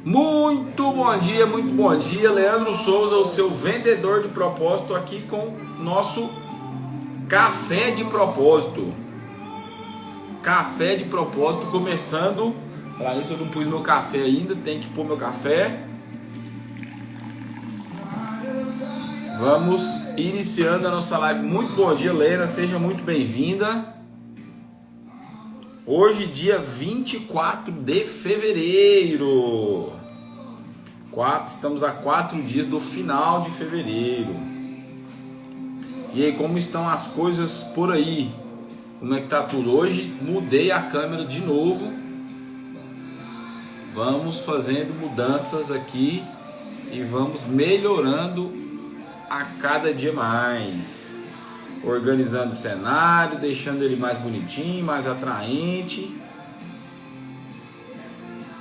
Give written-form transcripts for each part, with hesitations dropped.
Muito bom dia, Leandro Souza, o seu vendedor de propósito, aqui com nosso café de propósito. Café de propósito começando. Para isso eu não pus meu café ainda, tem que pôr meu café. Vamos iniciando a nossa live. Muito bom dia, Lena, seja muito bem-vinda. Hoje, dia 24 de fevereiro. Estamos a 4 dias do final de fevereiro. E aí, como estão as coisas por aí? Como é que tá tudo? Hoje mudei a câmera de novo. Vamos fazendo mudanças aqui e vamos melhorando a cada dia mais. Organizando o cenário, deixando ele mais bonitinho, mais atraente.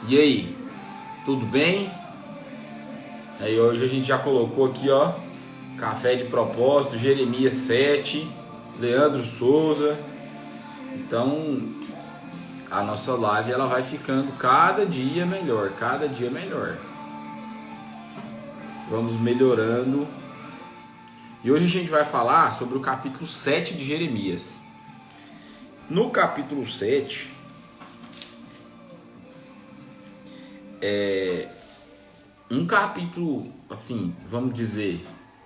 E aí, tudo bem? Aí hoje a gente já colocou aqui, ó, café de propósito, Jeremias 7, Leandro Souza. Então, a nossa live ela vai ficando cada dia melhor, cada dia melhor. Vamos melhorando. E hoje a gente vai falar sobre o capítulo 7 de Jeremias. No capítulo 7, é um capítulo, assim, vamos dizer,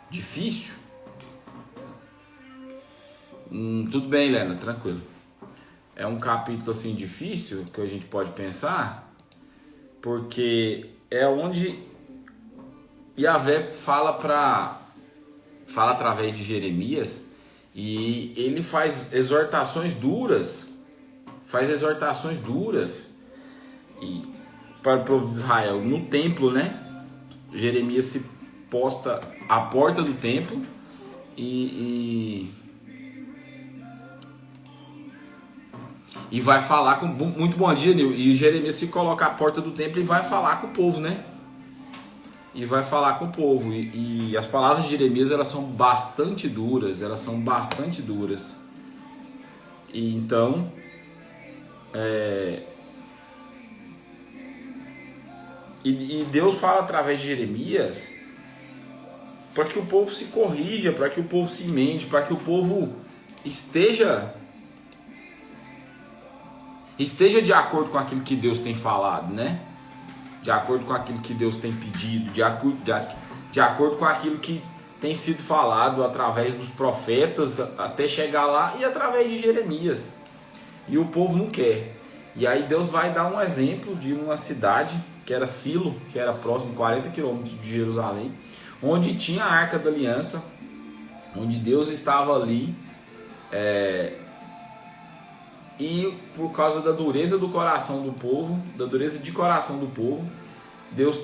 difícil. Tudo bem, Helena, tranquilo. É um capítulo, assim, difícil, que a gente pode pensar, porque é onde Yahvé fala através de Jeremias, e ele faz exortações duras e para o povo de Israel no templo, né? Jeremias se posta à porta do templo e vai falar com muito bom dia, Nil. E Jeremias se coloca à porta do templo e vai falar com o povo, né? E vai falar com o povo. E as palavras de Jeremias, elas são bastante duras. E então, e Deus fala através de Jeremias para que o povo se corrija, para que o povo se emende, para que o povo esteja de acordo com aquilo que Deus tem falado, né? De acordo com aquilo que Deus tem pedido, de acordo com aquilo que tem sido falado através dos profetas até chegar lá e através de Jeremias. E o povo não quer. E aí Deus vai dar um exemplo de uma cidade que era Silo, que era próximo, 40 quilômetros de Jerusalém, onde tinha a Arca da Aliança, onde Deus estava ali, e por causa da dureza do coração do povo, Deus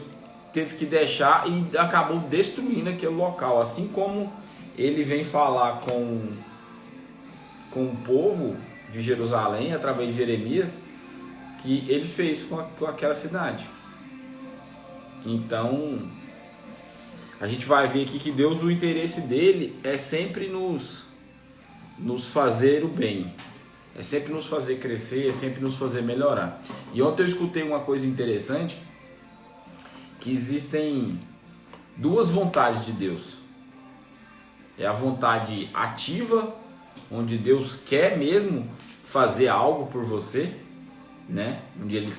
teve que deixar e acabou destruindo aquele local. Assim como ele vem falar com o povo de Jerusalém, através de Jeremias, que ele fez com aquela cidade. Então, a gente vai ver aqui que Deus, o interesse dele é sempre nos fazer o bem. É sempre nos fazer crescer, é sempre nos fazer melhorar. E ontem eu escutei uma coisa interessante, que existem duas vontades de Deus. É a vontade ativa, onde Deus quer mesmo fazer algo por você, né? Onde Ele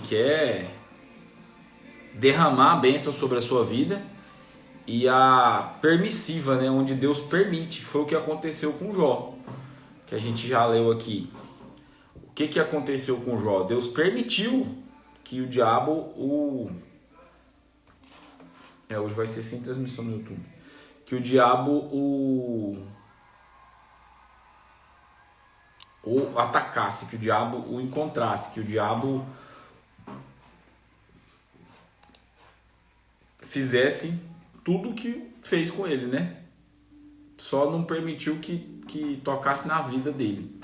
quer derramar a bênção sobre a sua vida. E a permissiva, né? Onde Deus permite. Foi o que aconteceu com Jó, que a gente já leu aqui. O que aconteceu com Jó? Deus permitiu que o diabo hoje vai ser sem transmissão no YouTube. Que o diabo o atacasse, que o diabo o encontrasse, que o diabo fizesse tudo o que fez com ele, né? Só não permitiu que tocasse na vida dele.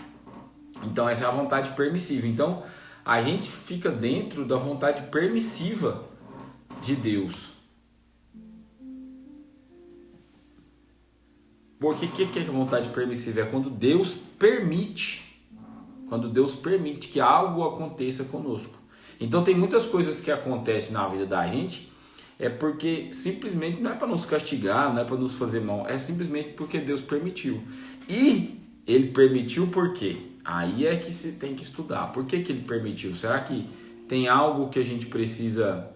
Então essa é a vontade permissiva. Então a gente fica dentro da vontade permissiva de Deus. Porque o que é vontade permissiva? É quando Deus permite que algo aconteça conosco. Então tem muitas coisas que acontecem na vida da gente, é porque simplesmente não é para nos castigar, não é para nos fazer mal, é simplesmente porque Deus permitiu. E Ele permitiu por quê? Aí é que se tem que estudar. Por que Ele permitiu? Será que tem algo que a gente precisa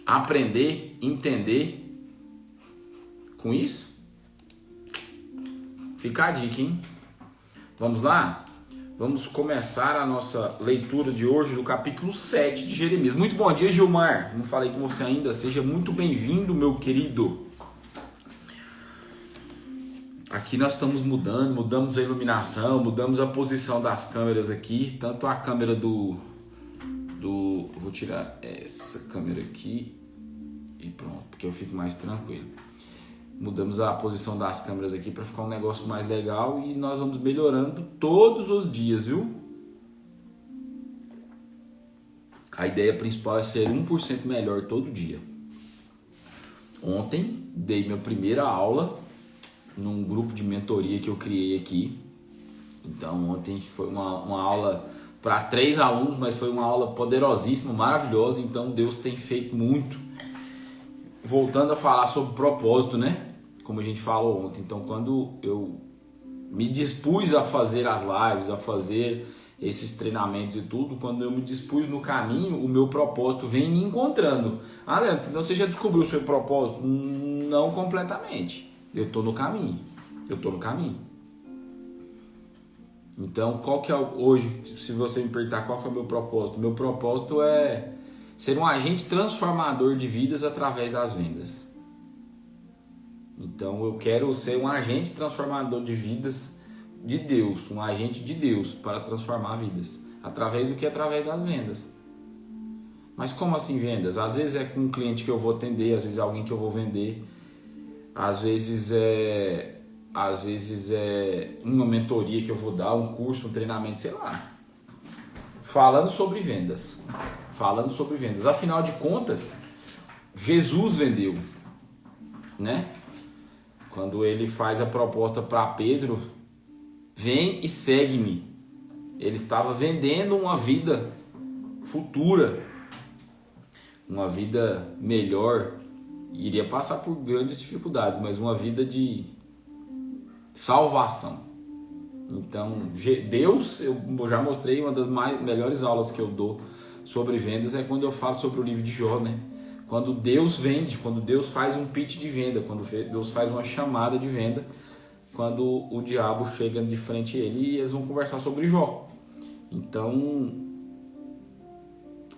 aprender, entender com isso? Fica a dica, hein? Vamos lá? Vamos começar a nossa leitura de hoje do capítulo 7 de Jeremias. Muito bom dia, Gilmar. Não falei com você ainda. Seja muito bem-vindo, meu querido. Aqui nós estamos mudamos a iluminação, mudamos a posição das câmeras aqui. Tanto a câmera vou tirar essa câmera aqui e pronto, porque eu fico mais tranquilo. Mudamos a posição das câmeras aqui para ficar um negócio mais legal e nós vamos melhorando todos os dias, viu? A ideia principal é ser 1% melhor todo dia. Ontem dei minha primeira aula num grupo de mentoria que eu criei aqui. Então ontem foi uma aula para 3 alunos, mas foi uma aula poderosíssima, maravilhosa. Então Deus tem feito muito. Voltando a falar sobre propósito, né? Como a gente falou ontem. Então, quando eu me dispus a fazer as lives, a fazer esses treinamentos e tudo, quando eu me dispus no caminho, o meu propósito vem me encontrando. Ah, Leandro, então você já descobriu o seu propósito? Não completamente. Eu estou no caminho. Então, qual que é hoje, se você me perguntar qual que é o meu propósito? Meu propósito é ser um agente transformador de vidas através das vendas. Então eu quero ser um agente transformador de vidas de Deus, um agente de Deus para transformar vidas. Através do que? Através das vendas. Mas como assim vendas? Às vezes é com um cliente que eu vou atender, às vezes é alguém que eu vou vender, às vezes é uma mentoria que eu vou dar, um curso, um treinamento, sei lá. Falando sobre vendas. Afinal de contas, Jesus vendeu, né? Quando ele faz a proposta para Pedro, vem e segue-me. Ele estava vendendo uma vida futura, uma vida melhor. Iria passar por grandes dificuldades, mas uma vida de salvação. Então, Deus, eu já mostrei, uma das melhores aulas que eu dou sobre vendas é quando eu falo sobre o livro de Jó, né? Quando Deus vende, quando Deus faz um pitch de venda, quando Deus faz uma chamada de venda, quando o diabo chega de frente a ele e eles vão conversar sobre Jó. Então,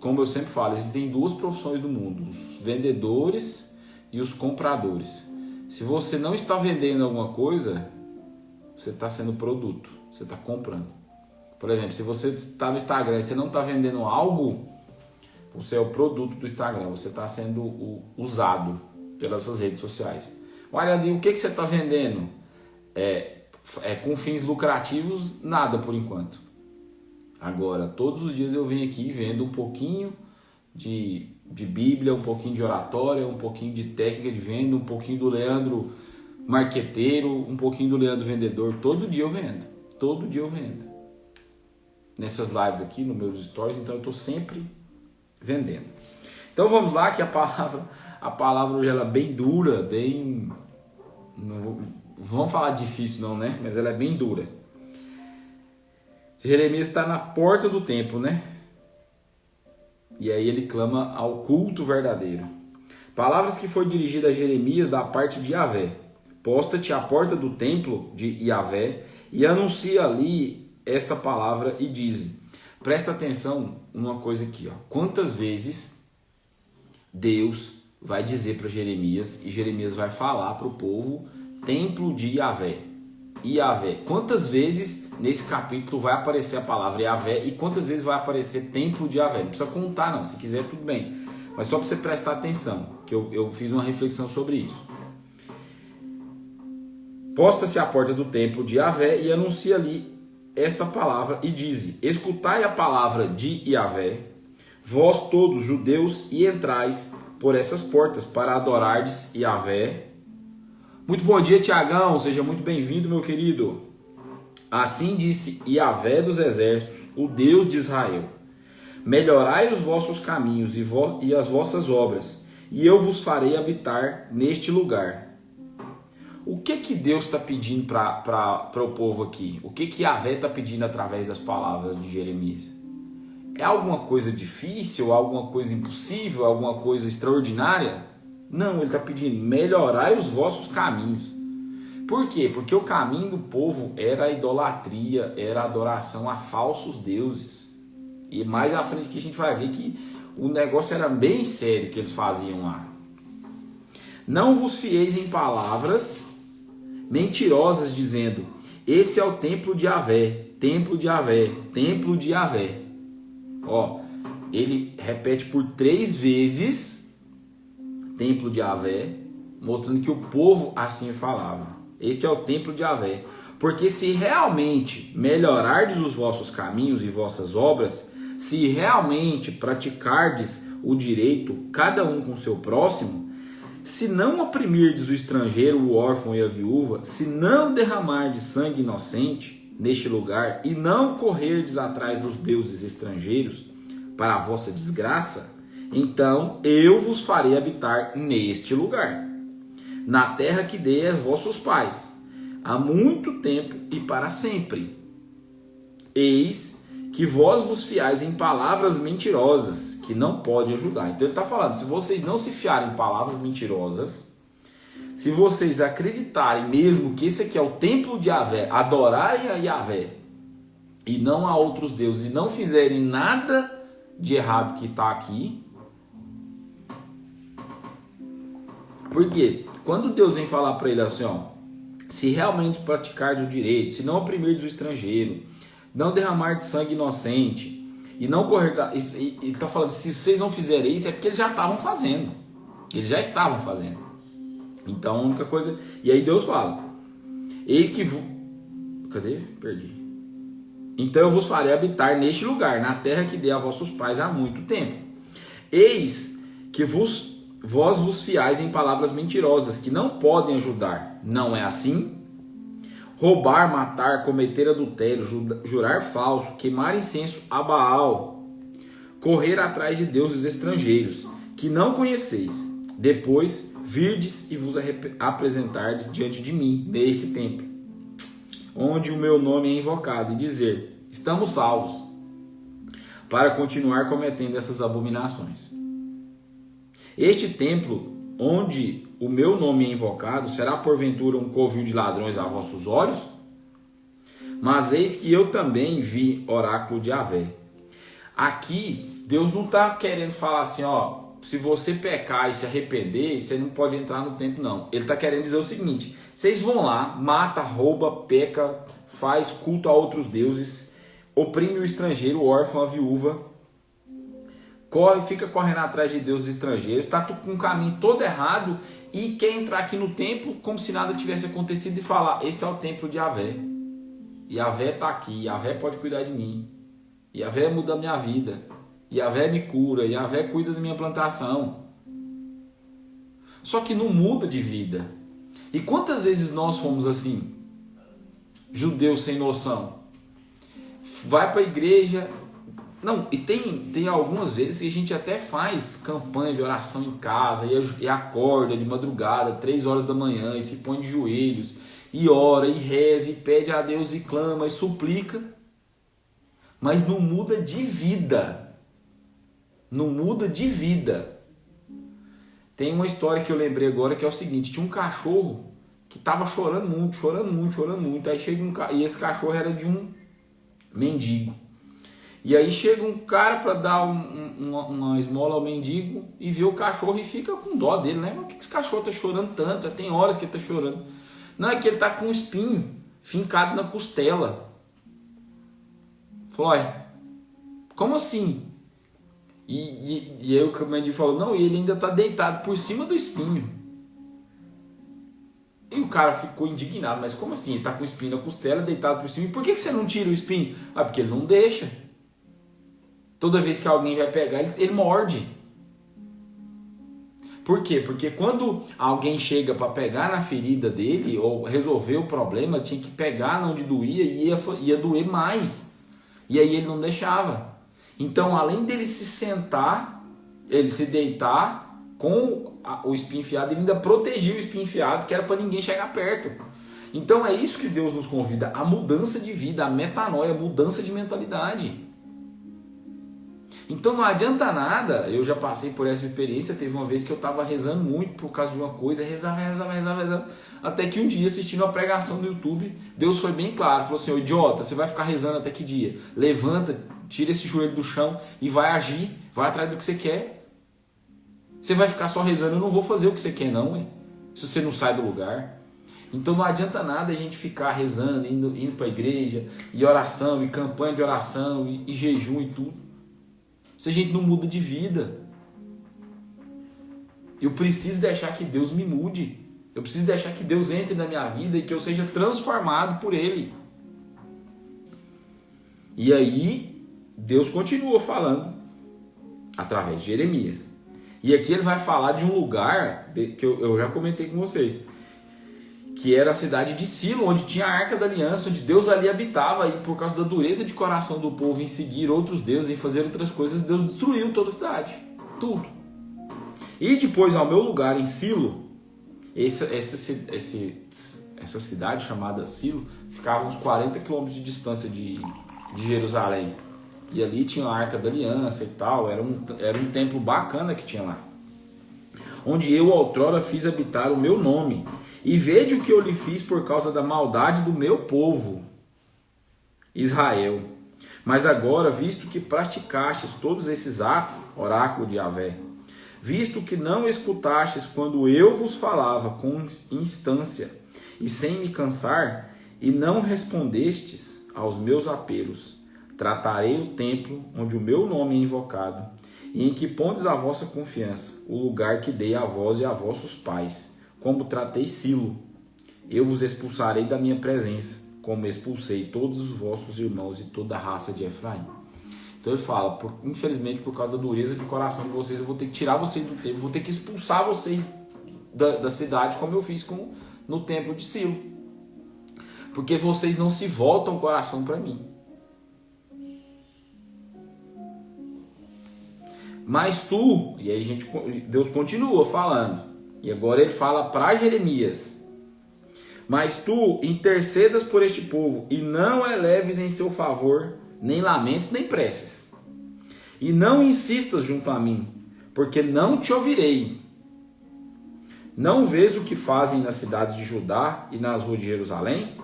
como eu sempre falo, existem 2 profissões no mundo, os vendedores e os compradores. Se você não está vendendo alguma coisa, você está sendo produto, você está comprando. Por exemplo, se você está no Instagram e você não está vendendo algo, você é o produto do Instagram, você está sendo usado pelas redes sociais. Olha, o que você está vendendo? Com fins lucrativos, nada por enquanto. Agora, todos os dias eu venho aqui e vendo um pouquinho de Bíblia, um pouquinho de oratória, um pouquinho de técnica de venda, um pouquinho do Leandro marqueteiro, um pouquinho do Leandro vendedor. Todo dia eu vendo. Nessas lives aqui, nos meus stories, então eu estou sempre vendendo. Então vamos lá, que a palavra hoje ela é bem dura, bem... Não vamos falar difícil não, né? Mas ela é bem dura. Jeremias está na porta do templo, né? E aí ele clama ao culto verdadeiro. Palavras que foi dirigida a Jeremias da parte de Yahvé. Posta-te à porta do templo de Yahvé e anuncia ali esta palavra e diz... Presta atenção numa coisa aqui, ó. Quantas vezes Deus vai dizer para Jeremias e Jeremias vai falar para o povo templo de Yahvé. Yahvé. Quantas vezes nesse capítulo vai aparecer a palavra Yahvé e quantas vezes vai aparecer templo de Yahvé? Não precisa contar não, se quiser tudo bem. Mas só para você prestar atenção, que eu fiz uma reflexão sobre isso. Posta-se à porta do templo de Yahvé e anuncia ali esta palavra e diz: escutai a palavra de Yahvé, vós todos judeus, e entrais por essas portas para adorardes Yahvé. Muito bom dia, Tiagão, seja muito bem-vindo, meu querido. Assim disse Yahvé dos exércitos, o Deus de Israel: melhorai os vossos caminhos e as vossas obras, e eu vos farei habitar neste lugar. O que Deus está pedindo para o povo aqui? O que Yahvé está pedindo através das palavras de Jeremias? É alguma coisa difícil, alguma coisa impossível, alguma coisa extraordinária? Não, ele está pedindo, melhorai os vossos caminhos. Por quê? Porque o caminho do povo era a idolatria, era a adoração a falsos deuses. E mais à frente que a gente vai ver que o negócio era bem sério que eles faziam lá. Não vos fieis em palavras mentirosas, dizendo, esse é o templo de Yahvé, templo de Yahvé, templo de Yahvé. Ó, ele repete por 3 vezes, templo de Yahvé, mostrando que o povo assim falava. Este é o templo de Yahvé. Porque se realmente melhorardes os vossos caminhos e vossas obras, se realmente praticardes o direito, cada um com o seu próximo, se não oprimirdes o estrangeiro, o órfão e a viúva, se não derramardes sangue inocente neste lugar e não correrdes atrás dos deuses estrangeiros para a vossa desgraça, então eu vos farei habitar neste lugar, na terra que dei a vossos pais, há muito tempo e para sempre. Eis que vós vos fiais em palavras mentirosas, que não podem ajudar. Então ele está falando, se vocês não se fiarem em palavras mentirosas, se vocês acreditarem mesmo que esse aqui é o templo de Yahvé, adorarem a Yahvé, e não a outros deuses, e não fizerem nada de errado que está aqui. Porque quando Deus vem falar para ele assim, ó, se realmente praticardes o direito, se não oprimirdes o estrangeiro, não derramar de sangue inocente, e não correr... E está falando, se vocês não fizerem isso, é porque eles já estavam fazendo. Eles já estavam fazendo. Então, a única coisa... E aí Deus fala, eis que... Cadê? Perdi. Então eu vos farei habitar neste lugar, na terra que dei a vossos pais há muito tempo. Eis que vós vos fiais em palavras mentirosas, que não podem ajudar. Não é assim? Roubar, matar, cometer adultério, jurar falso, queimar incenso a Baal, correr atrás de deuses estrangeiros, que não conheceis, depois virdes e vos apresentardes diante de mim, neste templo, onde o meu nome é invocado, e dizer, estamos salvos, para continuar cometendo essas abominações. Este templo, onde o meu nome é invocado, será porventura um covil de ladrões a vossos olhos? Mas eis que eu também vi oráculo de Yahvé. Aqui, Deus não está querendo falar assim, ó, se você pecar e se arrepender, você não pode entrar no templo, não. Ele está querendo dizer o seguinte, vocês vão lá, mata, rouba, peca, faz culto a outros deuses, oprime o estrangeiro, o órfão, a viúva, fica correndo atrás de deuses estrangeiros, está com um caminho todo errado e quer entrar aqui no templo como se nada tivesse acontecido e falar, esse é o templo de Yahvé. Yahvé está aqui, Yahvé pode cuidar de mim, Yahvé muda a minha vida, Yahvé me cura, Yahvé cuida da minha plantação. Só que não muda de vida. E quantas vezes nós fomos assim? Judeus sem noção. Vai para a igreja... Não, e tem algumas vezes que a gente até faz campanha de oração em casa e acorda de madrugada, 3 horas da manhã, e se põe de joelhos, e ora, e reza, e pede a Deus, e clama, e suplica, mas não muda de vida. Não muda de vida. Tem uma história que eu lembrei agora que é o seguinte, tinha um cachorro que estava chorando muito, aí chega e esse cachorro era de um mendigo. E aí chega um cara para dar uma esmola ao mendigo e vê o cachorro e fica com dó dele, né? Mas por que esse cachorro tá chorando tanto? Já tem horas que ele tá chorando. Não, é que ele tá com um espinho fincado na costela. Falou, como assim? E aí o mendigo falou, não, ele ainda tá deitado por cima do espinho. E o cara ficou indignado, mas como assim? Ele tá com o espinho na costela, deitado por cima. E por que você não tira o espinho? Porque ele não deixa. Toda vez que alguém vai pegar, ele morde. Por quê? Porque quando alguém chega para pegar na ferida dele, ou resolver o problema, tinha que pegar onde doía e ia doer mais. E aí ele não deixava. Então, além dele se sentar, ele se deitar com o espinho enfiado, ele ainda protegia o espinho enfiado, que era para ninguém chegar perto. Então é isso que Deus nos convida, a mudança de vida, a metanoia, a mudança de mentalidade. Então não adianta nada, eu já passei por essa experiência, teve uma vez que eu estava rezando muito por causa de uma coisa, rezava, até que um dia, assistindo uma pregação no YouTube, Deus foi bem claro, falou assim: ô idiota, você vai ficar rezando até que dia? Levanta, tira esse joelho do chão e vai agir, vai atrás do que você quer. Você vai ficar só rezando, eu não vou fazer o que você quer não, hein? Se você não sai do lugar. Então não adianta nada a gente ficar rezando, indo para a igreja, e oração, e campanha de oração, e jejum e tudo, se a gente não muda de vida. Eu preciso deixar que Deus me mude. Eu preciso deixar que Deus entre na minha vida e que eu seja transformado por Ele. E aí, Deus continua falando através de Jeremias. E aqui ele vai falar de um lugar que eu já comentei com vocês, que era a cidade de Silo, onde tinha a Arca da Aliança, onde Deus ali habitava, e por causa da dureza de coração do povo em seguir outros deuses, em fazer outras coisas, Deus destruiu toda a cidade, tudo. E depois, ao meu lugar em Silo, essa cidade chamada Silo, ficava uns 40 quilômetros de distância de Jerusalém. E ali tinha a Arca da Aliança e tal, era um templo bacana que tinha lá. Onde eu outrora fiz habitar o meu nome. E vede o que eu lhe fiz por causa da maldade do meu povo, Israel. Mas agora, visto que praticastes todos esses atos, oráculo de Yahvé, visto que não escutastes quando eu vos falava com instância e sem me cansar, e não respondestes aos meus apelos, tratarei o templo onde o meu nome é invocado, e em que pondes a vossa confiança, o lugar que dei a vós e a vossos pais, como tratei Silo. Eu vos expulsarei da minha presença, como expulsei todos os vossos irmãos e toda a raça de Efraim. Então ele fala, infelizmente por causa da dureza de coração de vocês, eu vou ter que tirar vocês do templo, vou ter que expulsar vocês da cidade, como eu fiz no templo de Silo. Porque vocês não se voltam o coração para mim. Mas tu, e aí Deus continua falando, e agora ele fala para Jeremias: mas tu intercedas por este povo, e não eleves em seu favor nem lamentos nem preces, e não insistas junto a mim, porque não te ouvirei. Não vês o que fazem nas cidades de Judá e nas ruas de Jerusalém?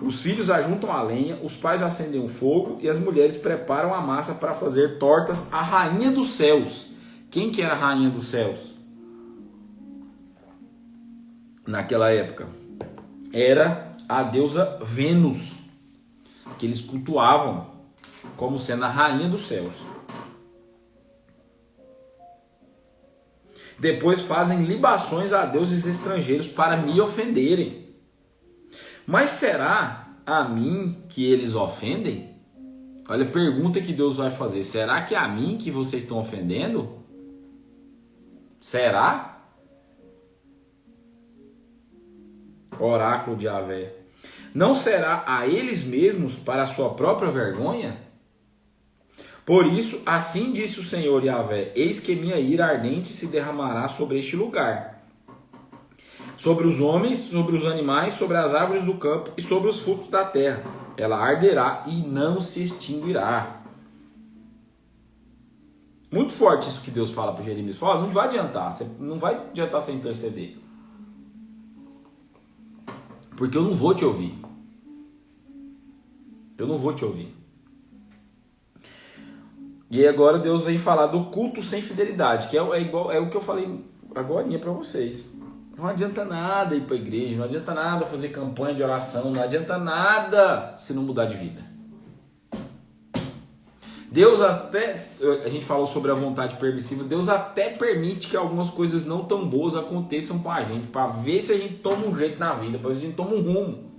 Os filhos ajuntam a lenha, os pais acendem o fogo, e as mulheres preparam a massa para fazer tortas à rainha dos céus. Quem que era a rainha dos céus? Naquela época, era a deusa Vênus, que eles cultuavam como sendo a rainha dos céus. Depois fazem libações a deuses estrangeiros para me ofenderem. Mas será a mim que eles ofendem? Olha a pergunta que Deus vai fazer. Será que é a mim que vocês estão ofendendo? Será? Oráculo de Yahvé. Não será a eles mesmos para a sua própria vergonha? Por isso, assim disse o Senhor Yahvé: eis que minha ira ardente se derramará sobre este lugar, sobre os homens, sobre os animais, sobre as árvores do campo e sobre os frutos da terra. Ela arderá e não se extinguirá. Muito forte isso que Deus fala para Jeremias. Fala, não vai adiantar você interceder. Porque eu não vou te ouvir. Eu não vou te ouvir. E agora Deus vem falar do culto sem fidelidade, que é o que eu falei agorinha para vocês. Não adianta nada ir para a igreja, não adianta nada fazer campanha de oração, não adianta nada se não mudar de vida. Deus até, a gente falou sobre a vontade permissiva, Deus até permite que algumas coisas não tão boas aconteçam com a gente, para ver se a gente toma um jeito na vida, para ver se a gente toma um rumo.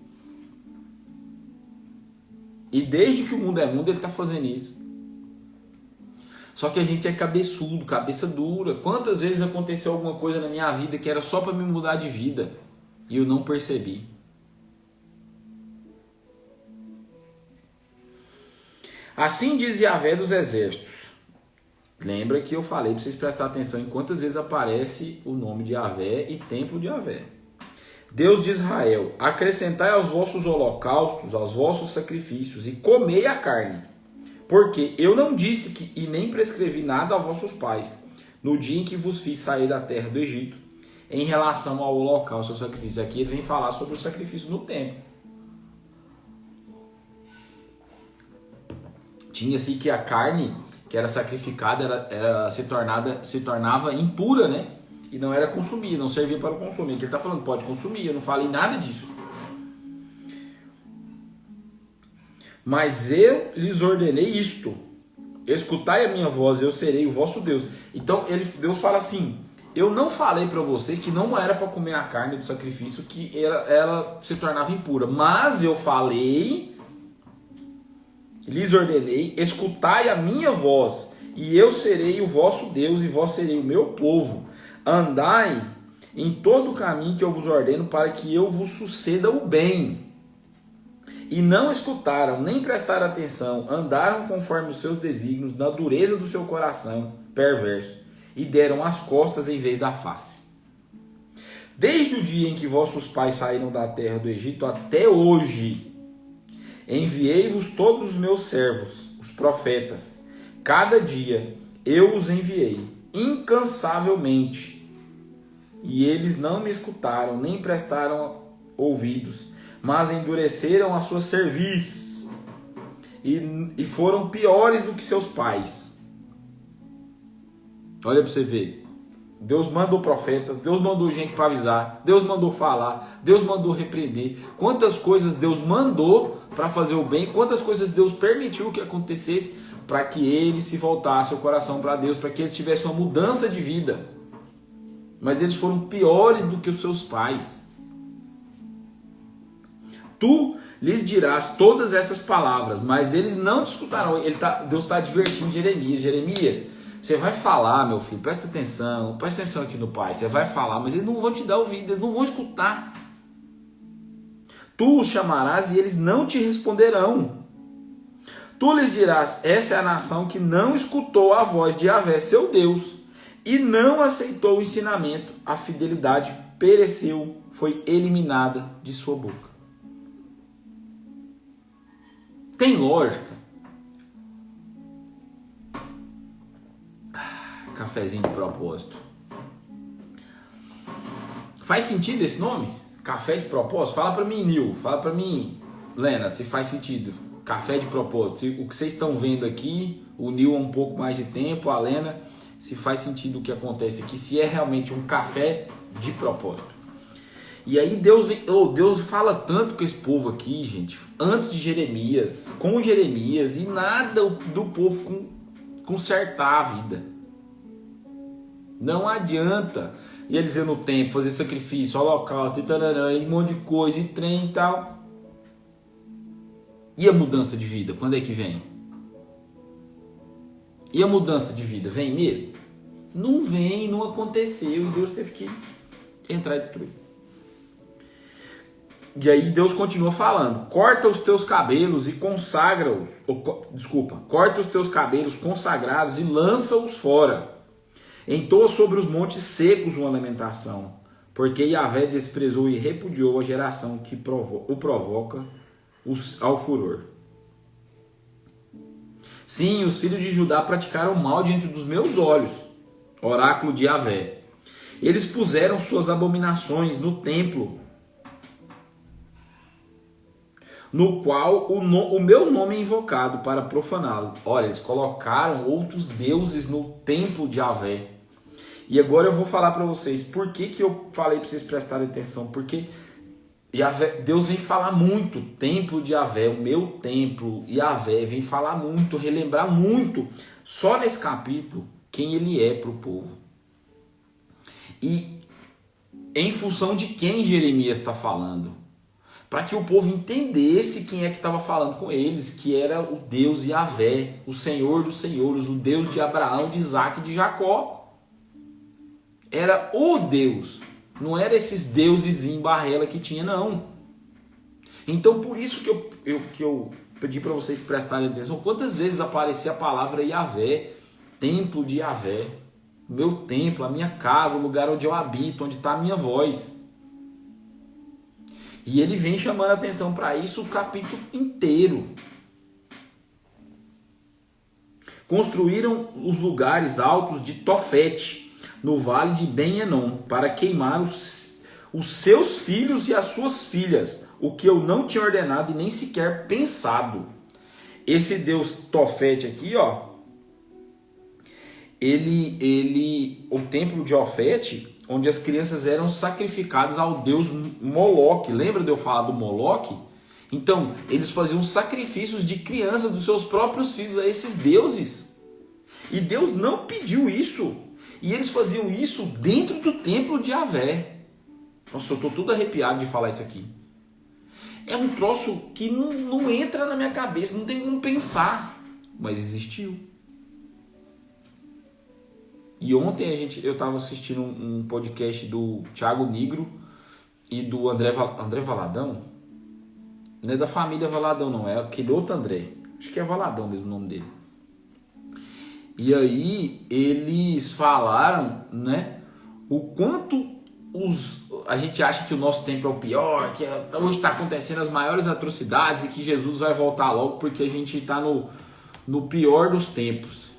E desde que o mundo é mundo, ele está fazendo isso. Só que a gente é cabeçudo, cabeça dura. Quantas vezes aconteceu alguma coisa na minha vida que era só para me mudar de vida e eu não percebi? Assim diz Yahvé dos exércitos. Lembra que eu falei para vocês prestarem atenção em quantas vezes aparece o nome de Yahvé e templo de Yahvé. Deus de Israel, acrescentai aos vossos holocaustos, aos vossos sacrifícios, e comei a carne. Porque eu não disse que e nem prescrevi nada a vossos pais, no dia em que vos fiz sair da terra do Egito, em relação ao holocausto, ao sacrifício. Aqui ele vem falar sobre o sacrifício no templo. Tinha-se que a carne que era sacrificada se tornava impura, né? E não era consumida, não servia para o consumo. Aqui ele está falando, pode consumir, eu não falei nada disso. Mas eu lhes ordenei isto: escutai a minha voz, eu serei o vosso Deus. Então Deus fala assim: eu não falei para vocês que não era para comer a carne do sacrifício, que ela se tornava impura. Mas eu falei, lhes ordenei, escutai a minha voz, e eu serei o vosso Deus, e vós serei o meu povo. Andai em todo o caminho que eu vos ordeno, para que eu vos suceda o bem. E não escutaram, nem prestaram atenção, andaram conforme os seus desígnios, na dureza do seu coração perverso, e deram as costas em vez da face. Desde o dia em que vossos pais saíram da terra do Egito até hoje, enviei-vos todos os meus servos, os profetas. Cada dia eu os enviei, incansavelmente. E eles não me escutaram, nem prestaram ouvidos, mas endureceram a sua cerviz e foram piores do que seus pais. Olha para você ver. Deus mandou profetas, Deus mandou gente para avisar, Deus mandou falar, Deus mandou repreender. Quantas coisas Deus mandou para fazer o bem, quantas coisas Deus permitiu que acontecesse para que eles se voltassem o coração para Deus, para que eles tivessem uma mudança de vida. Mas eles foram piores do que os seus pais. Tu lhes dirás todas essas palavras, mas eles não te escutarão. Deus está advertindo Jeremias. Jeremias, você vai falar, meu filho, presta atenção aqui no Pai. Você vai falar, mas eles não vão te dar ouvido, eles não vão escutar. Tu os chamarás e eles não te responderão. Tu lhes dirás, essa é a nação que não escutou a voz de Yahvé, seu Deus, e não aceitou o ensinamento. A fidelidade pereceu, foi eliminada de sua boca. Tem lógica? Cafezinho de propósito. Faz sentido esse nome? Café de propósito? Fala pra mim, Nil. Fala pra mim, Lena, se faz sentido. Café de propósito. O que vocês estão vendo aqui, o Nil há um pouco mais de tempo, a Lena, se faz sentido o que acontece aqui, se é realmente um café de propósito. E aí Deus fala tanto com esse povo aqui, gente, antes de Jeremias, com Jeremias, e nada do povo consertar a vida. Não adianta. E eles iam no templo fazer sacrifício, holocausto, e um monte de coisa, e trem e tal. E a mudança de vida, quando é que vem? E a mudança de vida, vem mesmo? Não vem, não aconteceu, e Deus teve que entrar e destruir. E aí Deus continua falando, corta os teus cabelos e consagra-os, corta os teus cabelos consagrados e lança-os fora. Entoa sobre os montes secos uma lamentação, porque Yahvé desprezou e repudiou a geração que o provoca ao furor. Sim, os filhos de Judá praticaram mal diante dos meus olhos, oráculo de Yahvé. Eles puseram suas abominações no templo, no qual o meu nome é invocado para profaná-lo. Olha, eles colocaram outros deuses no templo de Yahvé. E agora eu vou falar para vocês por que eu falei para vocês prestarem atenção. Porque Yahvé, Deus vem falar muito, templo de Yahvé, o meu templo, Yahvé, vem falar muito, relembrar muito, só nesse capítulo, quem ele é para o povo. E em função de quem Jeremias está falando. Para que o povo entendesse quem é que estava falando com eles, que era o Deus Yahvé, o Senhor dos Senhores, o Deus de Abraão, de Isaac e de Jacó. Era o Deus, não era esses deuses em barrela que tinha, não. Então por isso que eu pedir para vocês prestarem atenção. Quantas vezes aparecia a palavra Yahvé, templo de Yahvé, meu templo, a minha casa, o lugar onde eu habito, onde está a minha voz. E ele vem chamando a atenção para isso o capítulo inteiro. Construíram os lugares altos de Tofete, no vale de Ben-Enom, para queimar os seus filhos e as suas filhas, o que eu não tinha ordenado e nem sequer pensado. Esse Deus Tofete aqui, ó, o templo de Ofete, onde as crianças eram sacrificadas ao deus Moloque. Lembra de eu falar do Moloque? Então, eles faziam sacrifícios de crianças dos seus próprios filhos a esses deuses. E Deus não pediu isso. E eles faziam isso dentro do templo de Yahvé. Nossa, eu estou todo arrepiado de falar isso aqui. É um troço que não entra na minha cabeça, não tem como pensar. Mas existiu. E ontem eu estava assistindo um podcast do Thiago Nigro e do André Valadão. Não é da família Valadão, não. É aquele outro André. Acho que é Valadão mesmo o nome dele. E aí eles falaram, né, o quanto a gente acha que o nosso tempo é o pior, que hoje está acontecendo as maiores atrocidades e que Jesus vai voltar logo porque a gente está no pior dos tempos.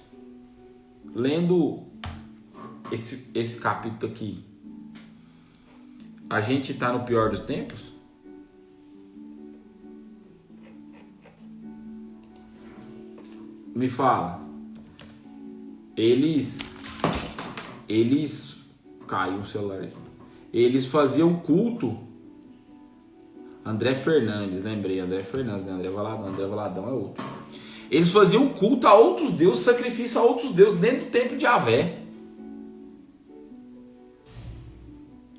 Lendo esse capítulo aqui, a gente está no pior dos tempos? Me fala. Eles caiu o celular aqui. Eles faziam culto. André Fernandes, lembrei, André Fernandes, né? André Valadão é outro. Eles faziam culto a outros deuses, sacrifício a outros deuses dentro do templo de Yahvé.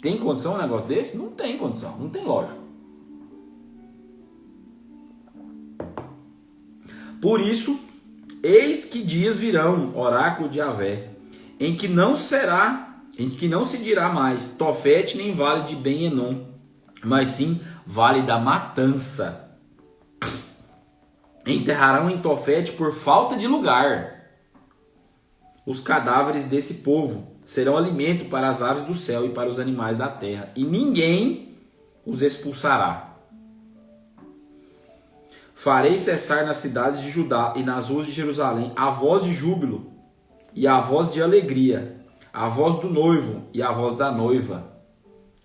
Tem condição um negócio desse? Não tem condição, não tem lógica. Por isso, eis que dias virão, oráculo de Yahvé, em que não se dirá mais Tofete nem vale de Ben-Enom, mas sim vale da matança. Enterrarão em Tofete por falta de lugar. Os cadáveres desse povo serão alimento para as aves do céu e para os animais da terra, e ninguém os expulsará. Farei cessar nas cidades de Judá e nas ruas de Jerusalém a voz de júbilo e a voz de alegria, a voz do noivo e a voz da noiva,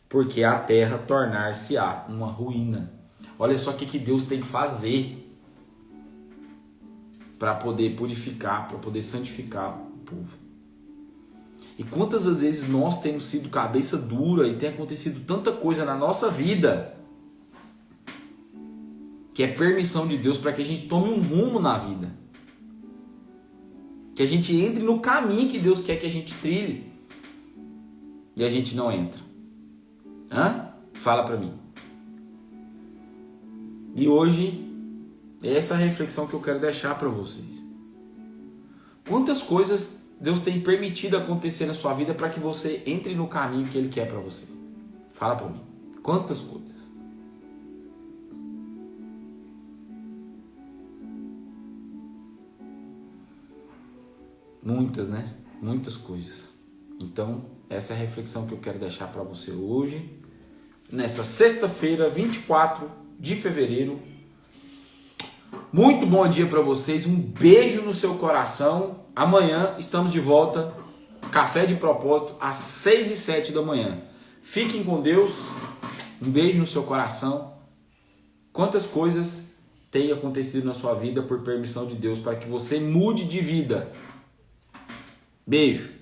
porque a terra tornar-se-á uma ruína. Olha só o que Deus tem que fazer para poder purificar, para poder santificar o povo. E quantas das vezes nós temos sido cabeça dura e tem acontecido tanta coisa na nossa vida que é permissão de Deus para que a gente tome um rumo na vida. Que a gente entre no caminho que Deus quer que a gente trilhe. E a gente não entra. Hã? Fala para mim. E hoje, é essa reflexão que eu quero deixar para vocês. Quantas coisas Deus tem permitido acontecer na sua vida para que você entre no caminho que Ele quer para você? Fala para mim. Quantas coisas? Muitas, né? Muitas coisas. Então, essa é a reflexão que eu quero deixar para você hoje. Nessa sexta-feira, 24 de fevereiro. Muito bom dia para vocês. Um beijo no seu coração. Amanhã estamos de volta. Café de propósito às 6 e 7 da manhã. Fiquem com Deus. Um beijo no seu coração. Quantas coisas têm acontecido na sua vida por permissão de Deus para que você mude de vida. Beijo.